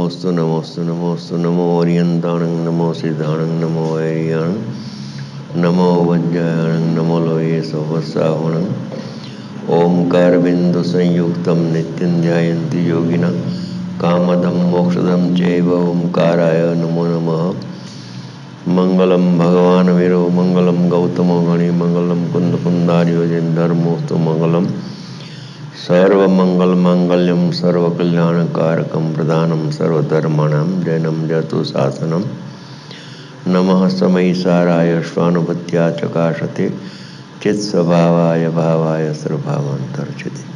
नमोस्तु नमोस्तु नमोस्तु नमो ओरियंताणं नमो सिद्धाणं नमो वैरियाणं नमो वज्रायणं नमो लोये सोवसावणं ओंकार बिंदु संयुक्तं नित्यं ध्यायन्ति योगिनः कामदं मोक्षदं चैव ओंकाराय नमो नमः। मंगलम भगवान वीरो मंगलम गौतमो गणि मंगलम कुंद कुंदार्यो जन धर्मोस्तु मंगलम सर्वमंगल मांगल्यम सर्वकल्याणकारकम प्रदानम सर्वधर्माणां जैनम जतु शासनम नमः समयिसाराय स्वानुभूत्या चकाशते चित्स्वभावाय भावाय सर्वभावान्तर्चते।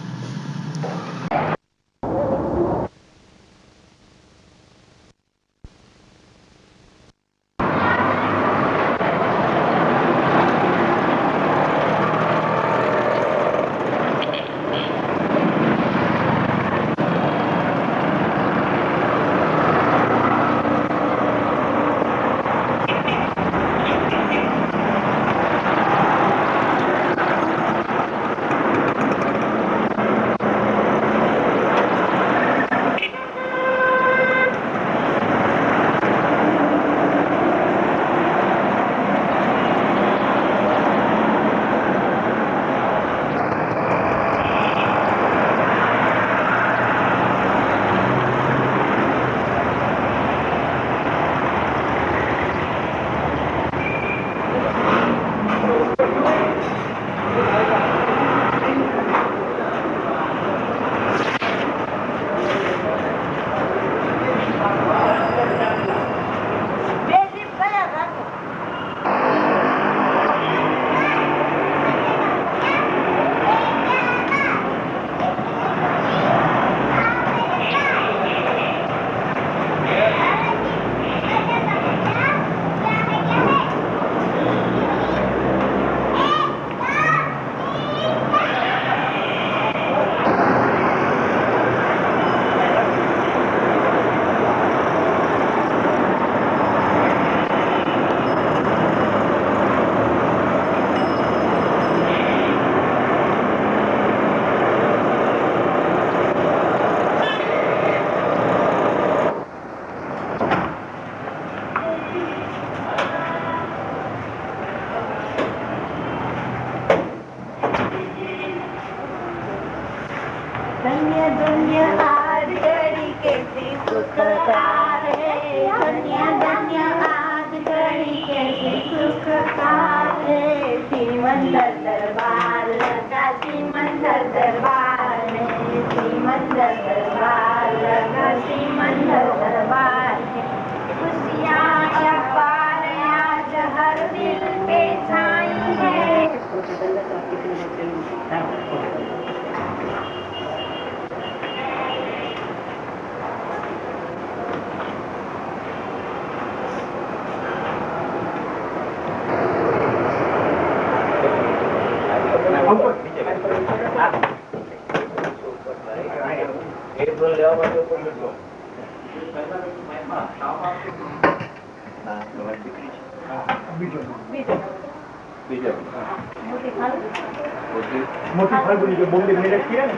मोटी फाल्गुनी जो बॉम्बे में रखी है ना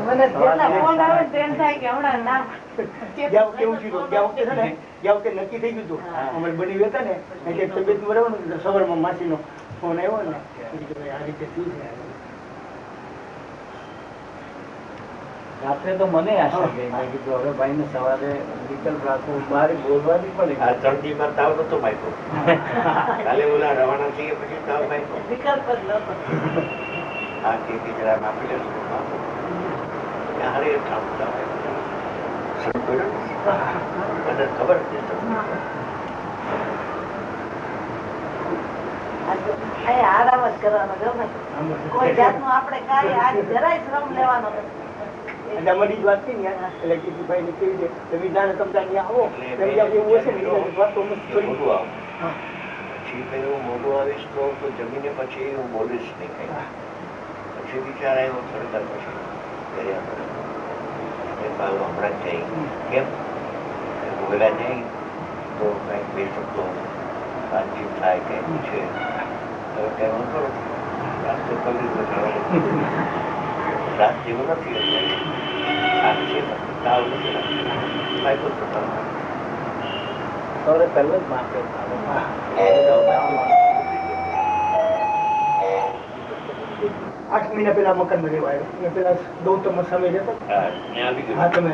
મને જેટલા ફોન આવે તેમ થાય કે હમણાં ના ગયા વખતે નક્કી થઈ ગયું હતું અમારે બની ગયા હતા ને એટલે તબિયત બરાબર સવારમાં માસીનો ફોન આવ્યો ને આ રીતે શું છે રાત્રે તો મને આશા ગઈ મેં કીધું હવે ભાઈ ને સવારે વિકલ્પ રાખવું બહાર બોલવાની પડે ચડતી પર તાવ નતો માયકો કાલે ઓલા રવાના થઈએ પછી તાવ માયકો વિકલ્પ જ નતો આ કે જરા માપી લે હારે કામ થાય મને ખબર છે આરામ જ કરવાનો ગમે કોઈ જાતનું આપણે કાર્ય આજ જરાય શ્રમ લેવાનો નથી. અમારી જ વાત થઈ ને એટલે કીધુભાઈ ને કેવી છે તમે જાણે તમે આવો એવું હશે ને વાત તો મોટું આવ પછી પેલું મોટું આવીશ તો જમીને પછી હું બોલીશ નહીં કઈ પછી વિચાર આવ્યો થોડી વાર પછી नेपाल હમણાં જ જઈ કેમ ગોવેલા જઈ તો કંઈક બે શબ્દો વાતચીત થાય કંઈ પૂછે હવે કંઈ વાંધો નથી રાત તો કરી રાત જેવું નથી આગ છે તાવ નથી કાંઈ પણ પ્રકારનો સવારે પહેલો જ માપે 8 મહિના પહેલા મકાનમાં રહેવા આવ્યો મેં પેલા ગૌતમ સમય રહેતો આવી હા ગયું તમે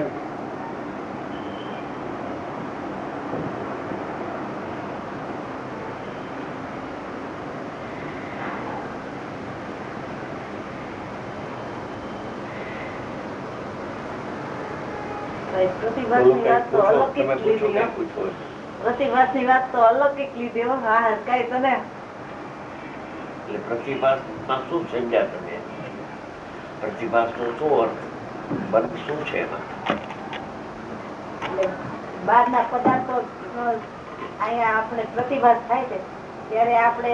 પ્રતિભાસની વાત તો અલૌકિક તમે પૂછો લીધી કંઈ હો. પૂછો પ્રતિભાસની વાત તો અલૌકિક લીધી હો. હા કઈ તને એટલે પ્રતિભાસમાં શું સમજ્યા તમે પ્રતિભાસનો શું અર્થ વર્ગ શું છે એમાં એટલે બહારના પદાર્થો અહીંયા આપણે પ્રતિભાસ થાય છે ત્યારે આપણે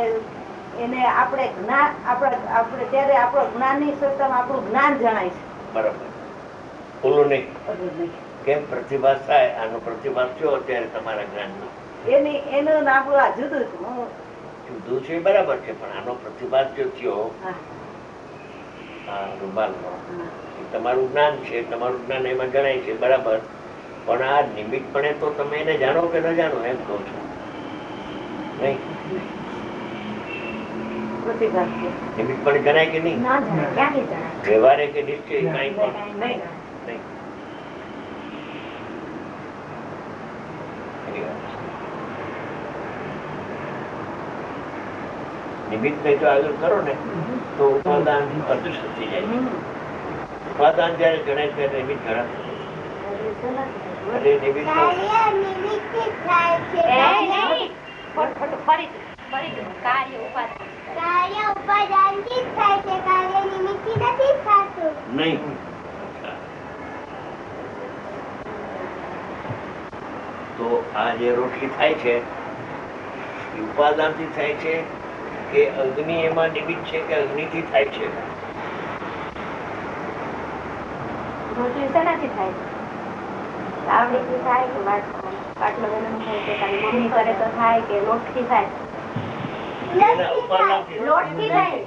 એને આપણે જ્ઞાન આપણે ત્યારે આપણો જ્ઞાનની સત્તામાં આપણું જ્ઞાન જણાય છે. બરાબર બોલો નહીં બધું જ નહીં. કેમ પ્રતિભાસ થાય આનો પ્રતિભાસ થયો અત્યારે તમારા જ્ઞાનનો એનું ને આપણું આ જુદું છે. જુદું છે બરાબર છે પણ આનો પ્રતિભાસ જો થયો હા, આ રૂમાલનો હા. એ તમારું જ્ઞાન છે તમારું જ્ઞાન એમાં જણાય છે બરાબર પણ આ નિમિત્તપણે તો તમે એને જાણો કે ન જાણો એમ કહું છું નહીં પ્રતિભાસ છે. નિમિત્તપણે જણાય કે નહીં ના જણાય. ક્યાંથી જણાય? વ્યવહારે કે નિશ્ચય કાંઈ પણ નહીં. નહીં એની વાત છે. નિમિત્તને જો આગળ કરો ને તો ઉપાદાન અદૃશ્ય થઈ જાય છે. હમ. ઉપાદાન જયારે જણાય ત્યારે નિમિત્ત જણાતું નથી. અને નિમિત્ત નહીં તો આ જે રોટલી થાય છે એ ઉપાદાનથી થાય છે કે અગ્નિ એમાં નિમિત્ત છે કે અગ્નિથી થાય છે રોટલી શેનાથી થાય છે? તાવડીથી થાય કે પાટલો વેલણ થાય કે તારી મમ્મી કરે તો થાય કે લોટથી થાય? એના ઉપાદાનથી લોટથી થાય.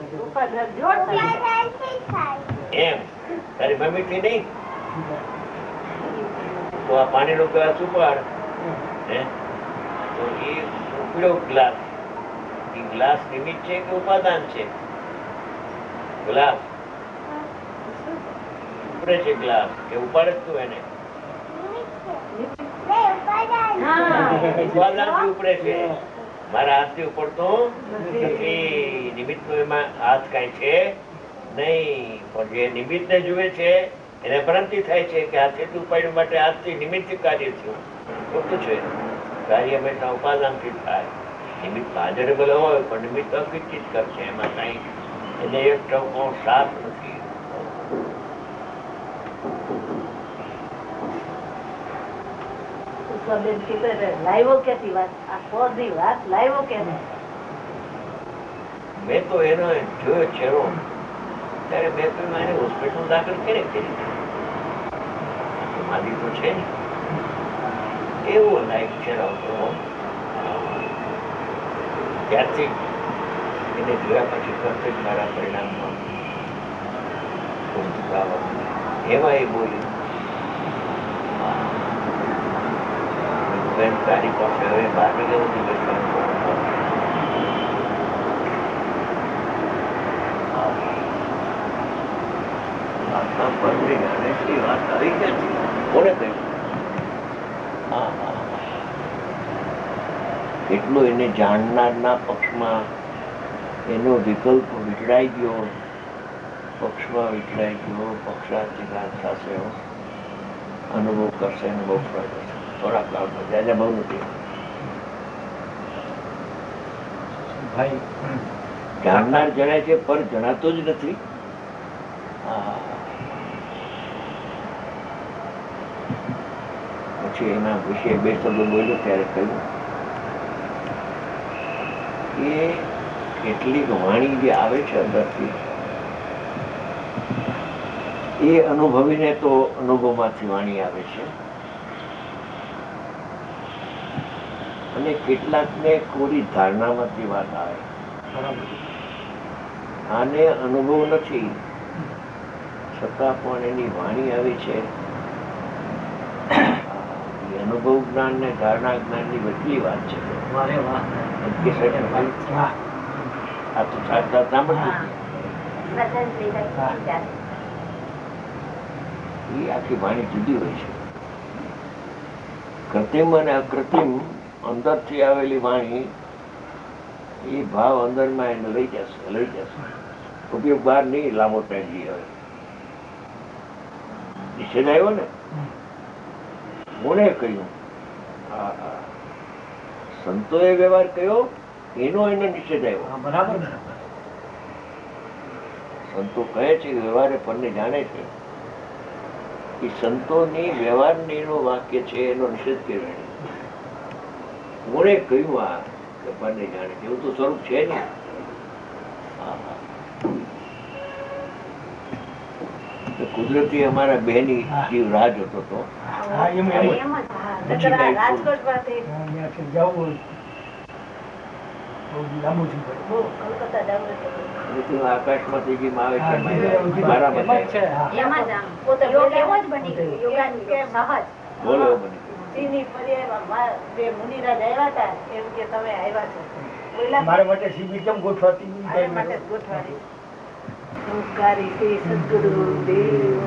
લોટથી. એમ તારી મમ્મીથી નહીં તો આ પાણીનો ગ્લાસ ઉપાડ હે તો એ ઉકળ્યો ગ્લાસ એ ગ્લાસ નિમિત્ત છે કે ઉપાદાન છે ગ્લાસ ઉપડે છે ગ્લાસ કે ઉપાડે જ તું એને ઉપાદાનથી ઉપડે છે મારા હાથથી ઉપડતો નથી નિમિત્તનો એમાં હાથ કાંઈ છે નહીં પણ જે નિમિત્તને જુએ છે એને ભ્રાંતિ થાય છે કે હાથેથી ઉપાડ્યું માટે હાથથી નિમિત્ત કાર્ય થયું ખોટું છે કાર્ય હંમેશા ઉપાદાનથી થાય નિમિત્ત હાજરેબલ હોય પણ નિમિત્ત અકિંચિત કરશે એમાં કાંઈ એને એક ટકો સાફ નથી બેન કીધું એટલે લાવ્યો ક્યાંથી વાત? આ પોઝી વાત લાવ્યો ક્યાંથી? મેં તો એનો જોયો ચહેરો ત્યારે મેં તો એને હોસ્પિટલ દાખલ કરી મારી તો છે ને એવો લાઈફ ચહેરો હતો ત્યારથી એને જોયા પછી તરત જ મારા પરિણામમાં એમાં એ બોલી બેન તારી પાસે હવે 12 વાગ્યા સુધી બેસવાનું આટલા પરની ગણેશની વાત આવી ક્યાંથી કોને કહ્યું એટલો એને જાણનારના પક્ષમાં એનો વિકલ્પ વિખડાઈ ગયો પક્ષમાં વિખડાઈ ગયો પક્ષાધિકાર થશે અનુભવ કરશે અનુભવ કરશે થોડા કાળમાં જ્યાં બહુ નથી ભાઈ જાણનાર જણાય છે પર જણાતો જ નથી પછી એના વિશે 2 શબ્દો બોલ્યો ત્યારે કહ્યું કે કેટલીક વાણી જે આવે છે અંદરથી એ એ અનુભવીને તો અનુભવમાંથી વાણી આવે છે, અને કેટલાકને કોરી ધારણામાંથી વાત આવે. આને અનુભવ નથી છતાં પણ એની વાણી આવી છે. એ અનુભવ જ્ઞાન ને ધારણા જ્ઞાન ની વચલી વાત છે. આ તો સાક્ષાત સાંભળતું એ આખી વાણી જુદી હોય છે. કૃત્રિમ અને અકૃત્રિમ અંદરથી આવેલી વાણી એ ભાવ અંદરમાં એને લઈ જશે. ઉપયોગ બહાર નહીં લાંબો ટાઈમ જઈ આવે. નિષેધ આવ્યો ને, કોને કહ્યું? સંતોએ વ્યવહાર કર્યો એનો એને નિષેધ આવ્યો. બરાબર. સંતો કહે છે કે વ્યવહારે પરને જાણે છે. એ સંતોની વ્યવહારની એનું વાક્ય છે, એનો નિષેધ કર્યો. કોણે કહ્યું આ કે પરને જાણે છે? એવું તો સ્વરૂપ છે ને. કુદરતી અમારા બહેની જીવ રાહ જોતો હતો. આકાશમાંથી જેમ આવે છે બોલો મુનિરાજ આવ્યા હતા એમ કે તમે આવ્યા છો. મારા માટે સીબી કેમ ગોઠવાતી? ગોઠવાડી નમસ્કારી શ્રી સદગુરુ દેવ.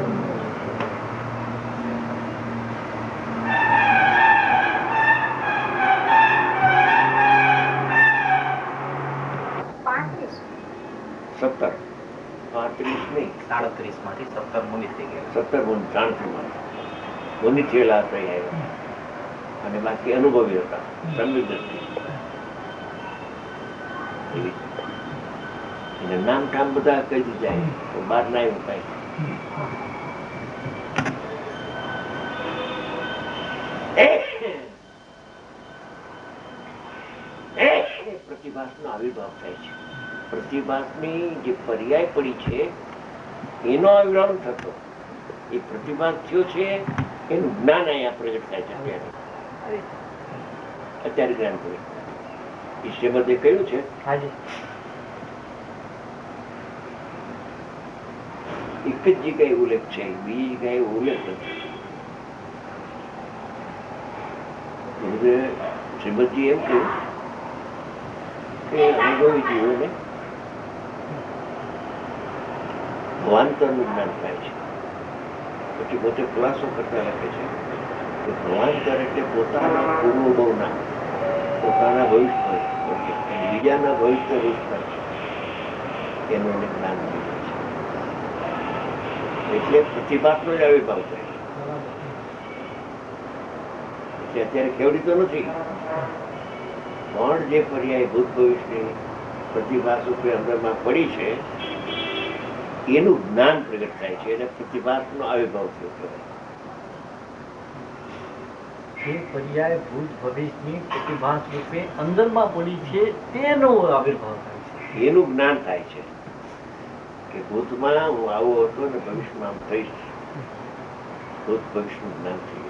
સત્તર 35 નહીં 37 માંથી 17 મુનિ થઈ ગયા. 17 ગુણ 33 માં મુનિ થયેલા હતા આવ્યા, અને બાકી અનુભવી હતા. એને નામ ઠામ બધા કહી દીધા તો બહાર ના આવ્યું કઈ. પ્રતિભાસ નો આવિર્ભાવ થાય છે. પ્રતિભાસની જે પર્યાય પડી છે એનો આવિર્ભાવ થતો. એ પ્રતિભાસ થયો છે એનું જ્ઞાન અહીંયા પ્રગટ થાય છે. અત્યારે જ્ઞાન પડે. ઈશ્વરે કહ્યું છે એક જ જગ્યાએ ઉલ્લેખ છે, બીજી જગ્યાએ ઉલ્લેખ નથી. શ્રીમદજી એમ કહ્યું કે અનુભવી જીવોને ભવાંતરનું જ્ઞાન થાય છે. પછી પોતે ખુલાસો કરતા લખે છે કે ભવાંતર એટલે પોતાના પૂર્વભાવના, પોતાના ભવિષ્ય, બીજાના ભવિષ્ય રૂપ થાય છે એનું એને જ્ઞાન થઈ જાય છે. એટલે પ્રતિભાસનો જ આવિર્ભાવ થાય છે. અત્યારે કેવડી તો નથી, પણ જે પર્યાય ભૂત ભવિષ્યની પ્રતિભાસ રૂપે અંદરમાં પડી છે એનું જ્ઞાન પ્રગટ થાય છે, એને પ્રતિભાસનો આવિર્ભાવ થયો કહેવાય. જે પર્યાય ભૂત ભવિષ્યની પ્રતિભાસ રૂપે અંદરમાં પડી છે તેનો આવિર્ભાવ થાય છે, એનું જ્ઞાન થાય છે કે ભૂતમાં હું આવો હતો ને ભવિષ્યમાં આમ થઈશ. ભૂત ભવિષ્યનું જ્ઞાન થઈ